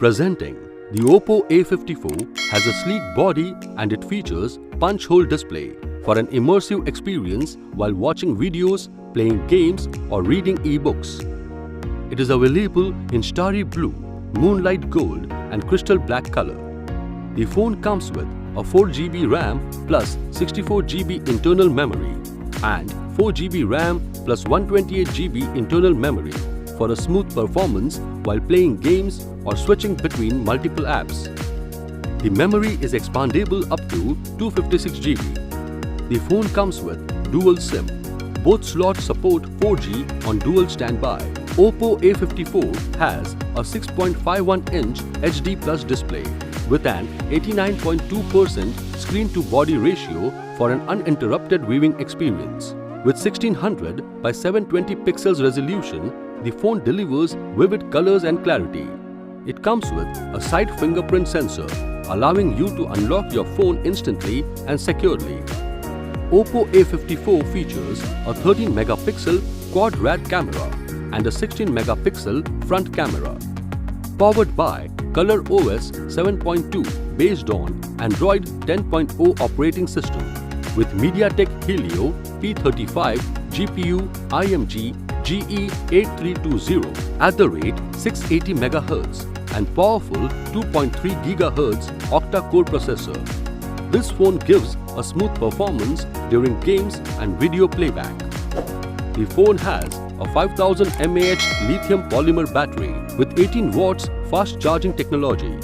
Presenting, the Oppo A54 has a sleek body and it features punch-hole display for an immersive experience while watching videos, playing games or reading e-books. It is available in starry blue, moonlight gold and crystal black color. The phone comes with a 4GB RAM plus 64GB internal memory and 4GB RAM plus 128GB internal memory for a smooth performance while playing games or switching between multiple apps. The memory is expandable up to 256GB. The phone comes with dual SIM. Both slots support 4G on dual standby. Oppo A54 has a 6.51-inch HD Plus display with an 89.2% screen-to-body ratio for an uninterrupted viewing experience. With 1600 by 720 pixels resolution, the phone delivers vivid colors and clarity. It comes with a side fingerprint sensor, allowing you to unlock your phone instantly and securely. Oppo A54 features a 13-megapixel quad-rad camera and a 16-megapixel front camera. Powered by ColorOS 7.2 based on Android 10.0 operating system with MediaTek Helio P35 GPU IMG GE8320 at the rate 680 MHz and powerful 2.3 GHz octa-core processor. This phone gives a smooth performance during games and video playback. The phone has a 5000 mAh lithium polymer battery with 18 watts fast charging technology.